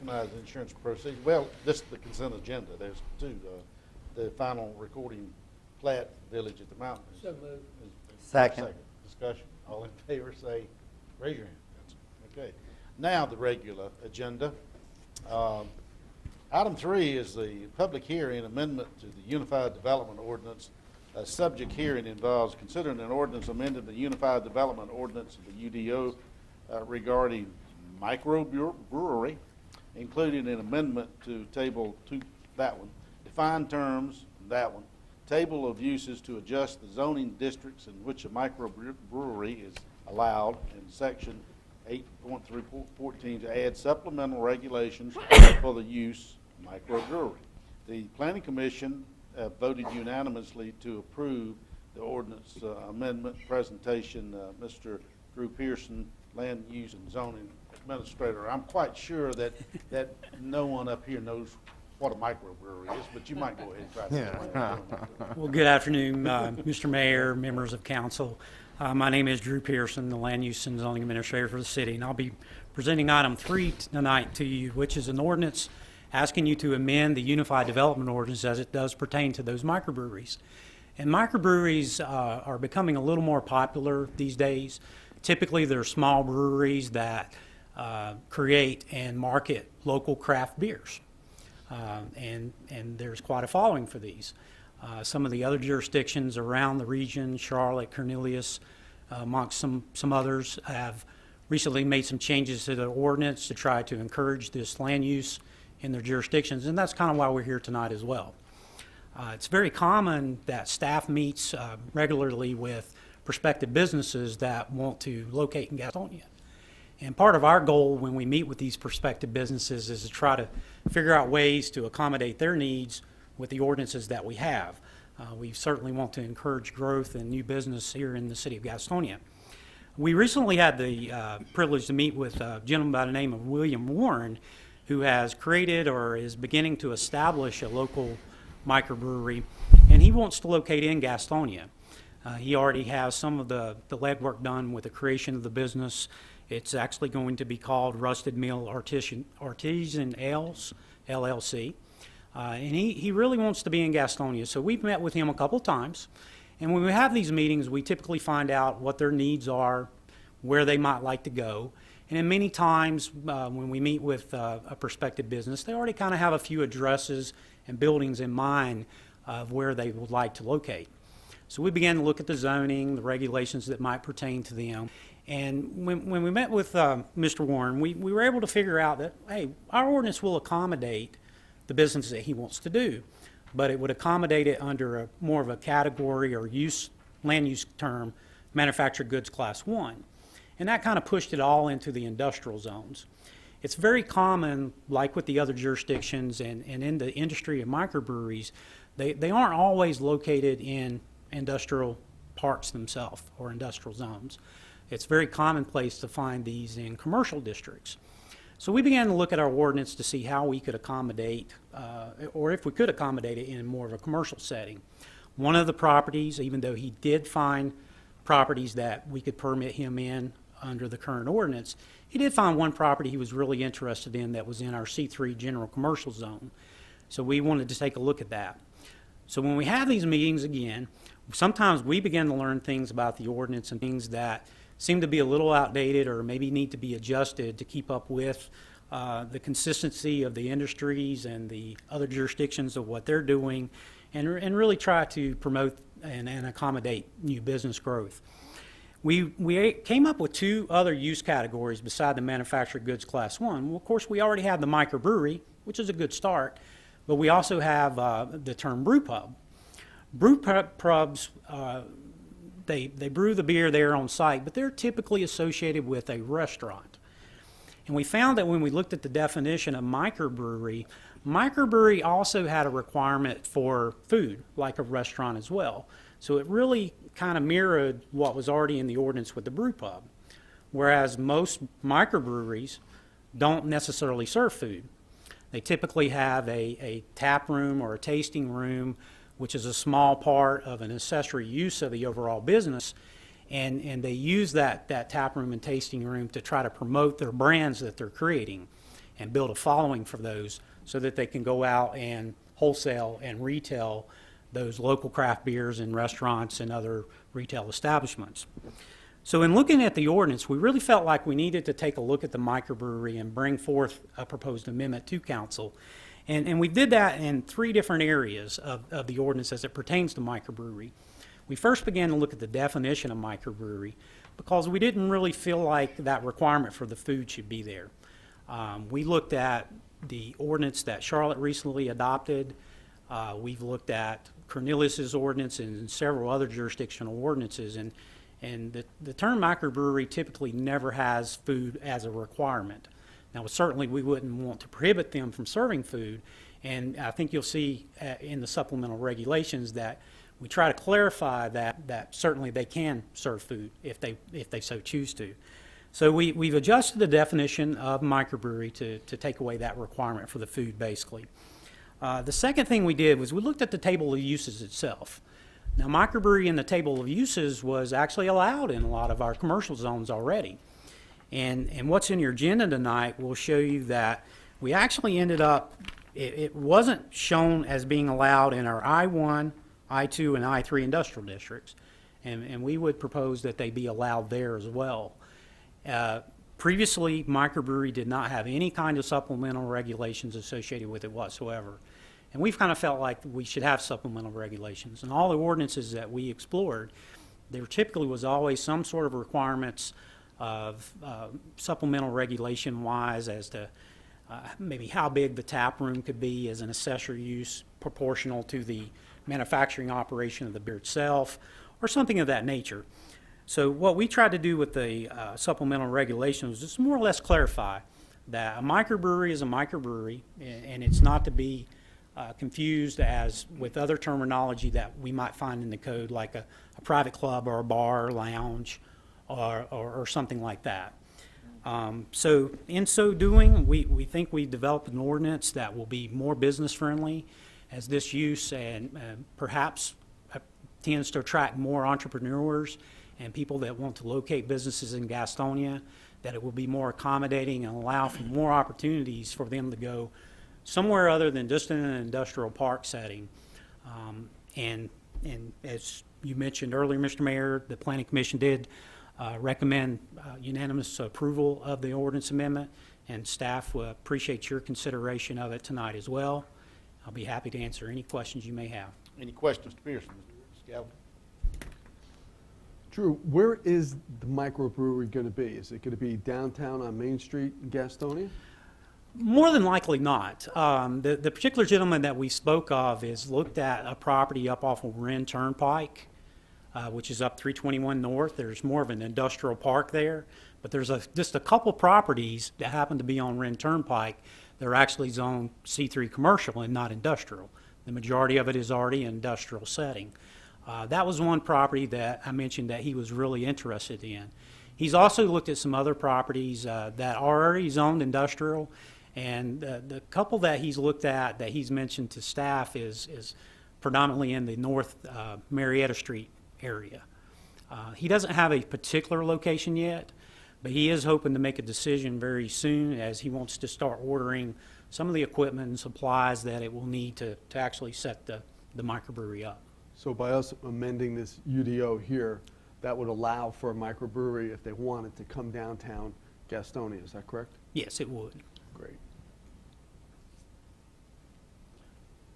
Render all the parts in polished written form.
recognize insurance proceeds. Well, this is the consent agenda. There's two. The final recording plat, Village at the Mountain. So moved. Second. Discussion. All in favor say, raise your hand. Okay. Now the regular agenda. Item 3 is the public hearing amendment to the Unified Development Ordinance. Subject hearing involves considering an ordinance amending the Unified Development Ordinance of the UDO regarding microbrewery, including an amendment to table 2, that one, define terms, that one, table of uses to adjust the zoning districts in which a microbrewery is allowed, in section 8.314 to add supplemental regulations for the use of microbrewery. The Planning Commission voted unanimously to approve the ordinance amendment presentation. Mr. Drew Pearson, Land Use and Zoning Administrator. I'm quite sure that no one up here knows what a microbrewery is, but you might go ahead and try to explain it. Well, good afternoon, Mr. Mayor, members of council. My name is Drew Pearson, the Land Use and Zoning Administrator for the city, and I'll be presenting item 3 tonight to you, which is an ordinance asking you to amend the Unified Development Ordinance as it does pertain to those microbreweries. And microbreweries are becoming a little more popular these days. Typically, they're small breweries that create and market local craft beers. And there's quite a following for these. Some of the other jurisdictions around the region, Charlotte, Cornelius, amongst some others, have recently made some changes to the ordinance to try to encourage this land use in their jurisdictions, and that's kind of why we're here tonight as well. It's very common that staff meets regularly with prospective businesses that want to locate in Gastonia. And part of our goal when we meet with these prospective businesses is to try to figure out ways to accommodate their needs with the ordinances that we have. We certainly want to encourage growth and new business here in the city of Gastonia. We recently had the privilege to meet with a gentleman by the name of William Warren, who has created or is beginning to establish a local microbrewery, and he wants to locate in Gastonia. He already has some of the legwork done with the creation of the business. It's actually going to be called Rusted Mill Artisan Ales, LLC. And he really wants to be in Gastonia. So we've met with him a couple times. And when we have these meetings, we typically find out what their needs are, where they might like to go. And then many times when we meet with a prospective business, they already kind of have a few addresses and buildings in mind of where they would like to locate. So we began to look at the zoning, the regulations that might pertain to them. And when we met with Mr. Warren, we were able to figure out that, hey, our ordinance will accommodate the business that he wants to do, but it would accommodate it under more of a category or land use term, manufactured goods class 1. And that kind of pushed it all into the industrial zones. It's very common, like with the other jurisdictions and in the industry of microbreweries, they aren't always located in industrial parks themselves or industrial zones. It's very commonplace to find these in commercial districts. So we began to look at our ordinance to see how we could accommodate, or if we could accommodate it in more of a commercial setting. One of the properties, even though he did find properties that we could permit him in under the current ordinance, he did find one property he was really interested in that was in our C3 general commercial zone. So we wanted to take a look at that. So when we have these meetings again, sometimes we begin to learn things about the ordinance and things that seem to be a little outdated or maybe need to be adjusted to keep up with the consistency of the industries and the other jurisdictions of what they're doing, and really try to promote and accommodate new business growth. We came up with 2 other use categories beside the manufactured goods class 1. Well, of course, we already have the microbrewery, which is a good start, but we also have the term brew pub. Brew pubs, they brew the beer there on site, but they're typically associated with a restaurant. And we found that when we looked at the definition of microbrewery, microbrewery also had a requirement for food, like a restaurant as well. So it really kind of mirrored what was already in the ordinance with the brew pub, whereas most microbreweries don't necessarily serve food. They typically have a tap room or a tasting room, which is a small part of an accessory use of the overall business, and they use that tap room and tasting room to try to promote their brands that they're creating. and build a following for those so that they can go out and wholesale and retail those local craft beers in restaurants and other retail establishments. So in looking at the ordinance, we really felt like we needed to take a look at the microbrewery and bring forth a proposed amendment to council. And we did that in 3 different areas of the ordinance as it pertains to microbrewery. We first began to look at the definition of microbrewery because we didn't really feel like that requirement for the food should be there. We looked at the ordinance that Charlotte recently adopted. We've looked at Cornelius's ordinance and several other jurisdictional ordinances, and the term microbrewery typically never has food as a requirement. Now, certainly we wouldn't want to prohibit them from serving food, and I think you'll see in the supplemental regulations that we try to clarify that certainly they can serve food if they so choose to. So we've adjusted the definition of microbrewery to take away that requirement for the food, basically. The second thing we did was we looked at the table of uses itself. Now, microbrewery in the table of uses was actually allowed in a lot of our commercial zones already. And what's in your agenda tonight will show you that we actually ended up, it wasn't shown as being allowed in our I-1, I-2, and I-3 industrial districts. And we would propose that they be allowed there as well. Previously, microbrewery did not have any kind of supplemental regulations associated with it whatsoever. And we've kind of felt like we should have supplemental regulations. And all the ordinances that we explored, there typically was always some sort of requirements of supplemental regulation-wise as to maybe how big the tap room could be as an accessory use proportional to the manufacturing operation of the beer itself, or something of that nature. So what we tried to do with the supplemental regulations was just more or less clarify that a microbrewery is a microbrewery, and it's not to be confused as with other terminology that we might find in the code, like a private club or a bar or lounge or something like that. So in so doing, we think we developed an ordinance that will be more business friendly, as this use and perhaps tends to attract more entrepreneurs and people that want to locate businesses in Gastonia, that it will be more accommodating and allow for more opportunities for them to go somewhere other than just in an industrial park setting. And as you mentioned earlier, Mr. Mayor, the Planning Commission did recommend unanimous approval of the ordinance amendment, and staff will appreciate your consideration of it tonight as well. I'll be happy to answer any questions you may have. Any questions, Mr. Pearson? Mr. Galvin? Drew, where is the microbrewery going to be? Is it going to be downtown on Main Street in Gastonia? More than likely not. The particular gentleman that we spoke of is looked at a property up off of Wren Turnpike, which is up 321 North. There's more of an industrial park there, but there's just a couple properties that happen to be on Wren Turnpike that are actually zoned C3 commercial and not industrial. The majority of it is already an industrial setting. That was one property that I mentioned that he was really interested in. He's also looked at some other properties that are already zoned industrial, and the couple that he's looked at that he's mentioned to staff is predominantly in the North Marietta Street area. He doesn't have a particular location yet, but he is hoping to make a decision very soon, as he wants to start ordering some of the equipment and supplies that it will need to actually set the microbrewery up. So by us amending this UDO here, that would allow for a microbrewery if they wanted to come downtown Gastonia, is that correct? Yes, it would. Great.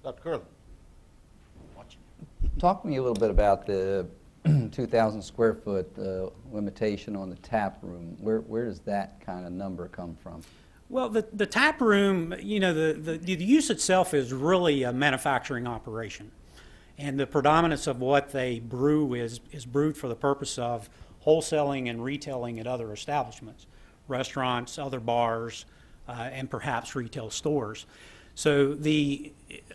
Dr. Curley? Watching. Talk to me a little bit about the 2,000 square foot limitation on the tap room. Where does that kind of number come from? Well, the tap room, you know, the use itself is really a manufacturing operation. And the predominance of what they brew is brewed for the purpose of wholesaling and retailing at other establishments, restaurants, other bars, and perhaps retail stores. So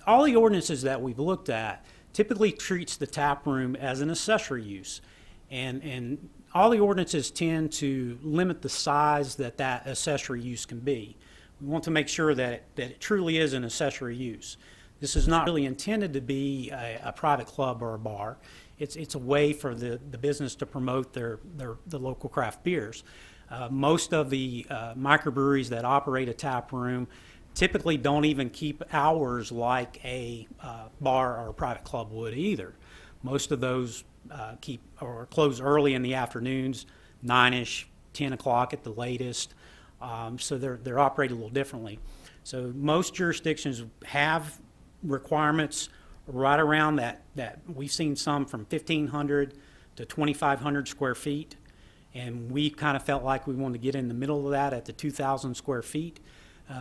all the ordinances that we've looked at typically treats the tap room as an accessory use. And all the ordinances tend to limit the size that accessory use can be. We want to make sure that it truly is an accessory use. This is not really intended to be a private club or a bar. It's a way for the business to promote the local craft beers. Most of the microbreweries that operate a tap room typically don't even keep hours like a bar or a private club would either. Most of those keep or close early in the afternoons, 9-ish, 10 o'clock at the latest. So they're operated a little differently. So most jurisdictions have requirements right around that we've seen some from 1,500 to 2,500 square feet. And we kind of felt like we wanted to get in the middle of that at the 2,000 square feet.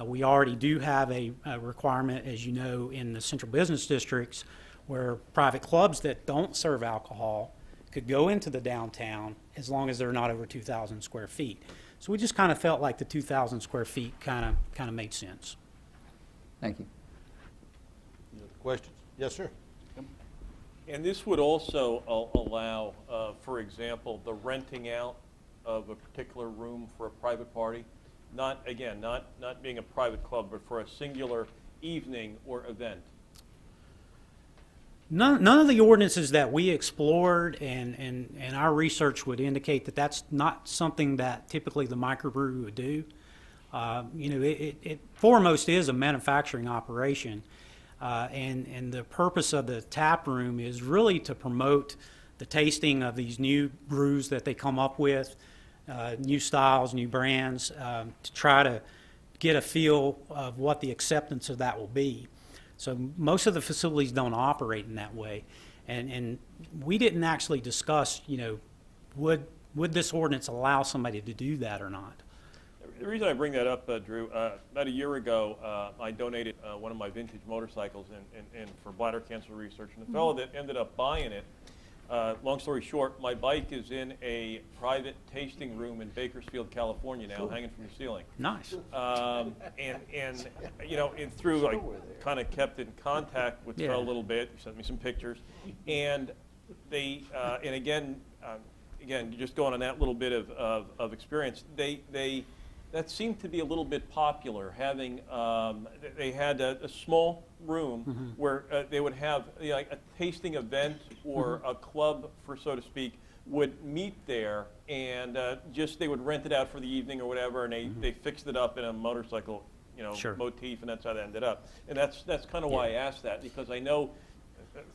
We already do have a requirement, as you know, in the central business districts where private clubs that don't serve alcohol could go into the downtown as long as they're not over 2,000 square feet. So we just kind of felt like the 2,000 square feet kind of made sense. Thank you. Any other questions? Yes, sir. And this would also allow, for example, the renting out of a particular room for a private party, not being a private club, but for a singular evening or event. None of the ordinances that we explored and our research would indicate that that's not something that typically the microbrewery would do. It foremost is a manufacturing operation, and the purpose of the tap room is really to promote the tasting of these new brews that they come up with, new styles, new brands, to try to get a feel of what the acceptance of that will be. So most of the facilities don't operate in that way, and we didn't actually discuss, would this ordinance allow somebody to do that or not? The reason I bring that up, Drew, about a year ago, I donated one of my vintage motorcycles and for bladder cancer research, and the fellow that ended up buying it, long story short, my bike is in a private tasting room in Bakersfield, California now, hanging from the ceiling. Nice. And through, I kind of kept in contact with Phil a little bit. He sent me some pictures, and they, and again, just going on that little bit of experience, that seemed to be a little bit popular. Having, they had a small room where they would have like a tasting event or a club, for so to speak, would meet there, and they would rent it out for the evening or whatever, and they fixed it up in a motorcycle, Sure. motif, and that's how that ended up. And that's kind of why I asked that, because I know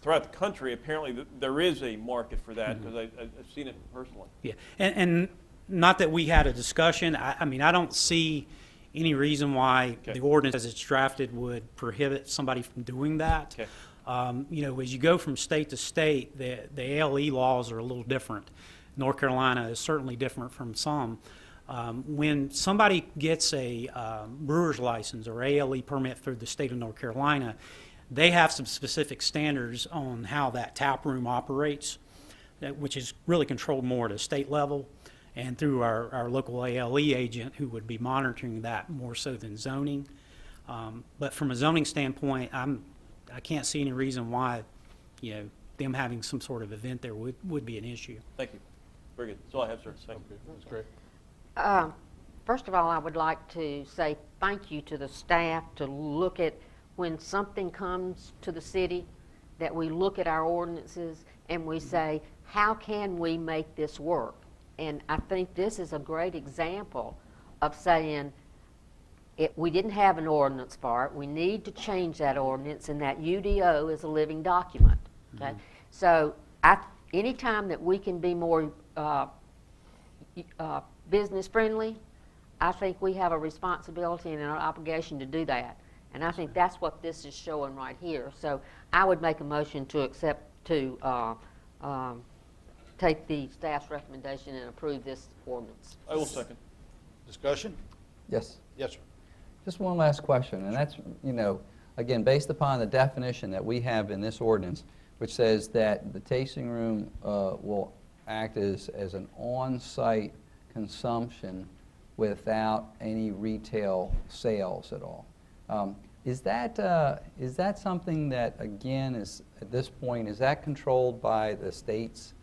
throughout the country apparently there is a market for that, because I've seen it personally. Yeah, and not that we had a discussion. I mean, I don't see any reason why the ordinance as it's drafted would prohibit somebody from doing that. Okay. As you go from state to state, the ALE laws are a little different. North Carolina is certainly different from some. When somebody gets a brewer's license or ALE permit through the state of North Carolina, they have some specific standards on how that tap room operates, which is really controlled more at a state level and through our local ALE agent, who would be monitoring that more so than zoning. But from a zoning standpoint, I can't see any reason why, them having some sort of event there would be an issue. Thank you. Very good. That's all I have, sir. Thank you. That's great. First of all, I would like to say thank you to the staff to look at when something comes to the city, that we look at our ordinances and we say, how can we make this work? And I think this is a great example of saying, we didn't have an ordinance for it. We need to change that ordinance, and that UDO is a living document. Okay? So anytime that we can be more business friendly, I think we have a responsibility and an obligation to do that. And I think that's what this is showing right here. So I would make a motion to take the staff's recommendation and approve this ordinance. I will second. Discussion? Yes. Yes, sir. Just one last question, and that's, again, based upon the definition that we have in this ordinance, which says that the tasting room will act as an on-site consumption without any retail sales at all. Is that something that, again, is at this point, is that controlled by the state's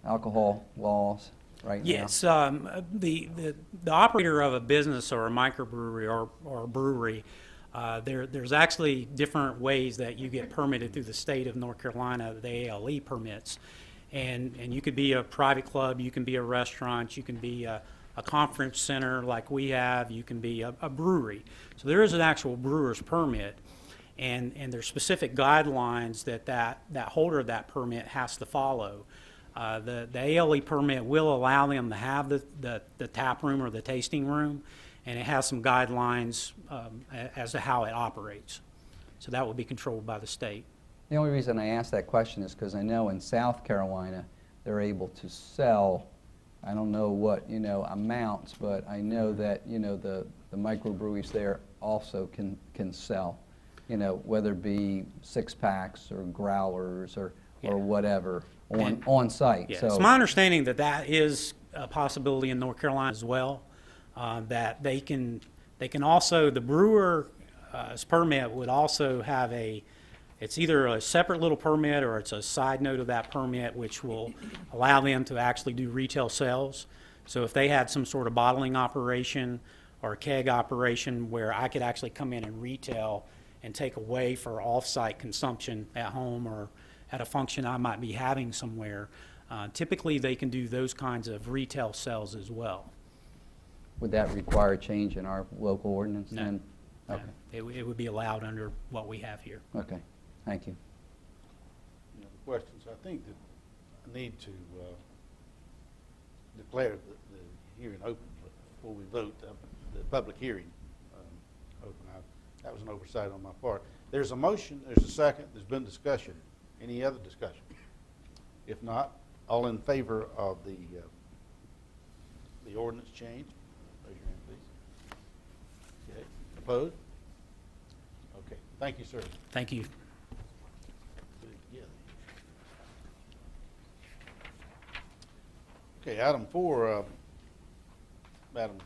alcohol laws right now? Yes, the operator of a business or a microbrewery or a brewery, there's actually different ways that you get permitted through the state of North Carolina, the ALE permits. And you could be a private club, you can be a restaurant, you can be a conference center like we have, you can be a brewery. So there is an actual brewer's permit, and there's specific guidelines that holder of that permit has to follow. The ALE permit will allow them to have the tap room or the tasting room, and it has some guidelines as to how it operates. So that will be controlled by the state. The only reason I ask that question is because I know in South Carolina, they're able to sell, I don't know what, amounts, but I know that, the microbreweries there also can sell, whether it be six-packs or growlers or whatever on site. Yeah, So it's my understanding that is a possibility in North Carolina as well, that they can also, the brewer's permit would also have it's either a separate little permit or it's a side note of that permit, which will allow them to actually do retail sales. So if they had some sort of bottling operation or a keg operation where I could actually come in and retail and take away for off-site consumption at home or at a function I might be having somewhere, typically they can do those kinds of retail sales as well. would that require a change in our local ordinance No. then? Okay, It would be allowed under what we have here. okay, thank you. Any other questions? I think that I need to declare the hearing open before we vote, the public hearing open. That was an oversight on my part. There's a motion, there's a second, there's been discussion. Any other discussion? If not, all in favor of the ordinance change? Raise your hand, please. Okay. Opposed? Okay. Thank you, sir. Thank you. Put it together. Okay, item 4, Madam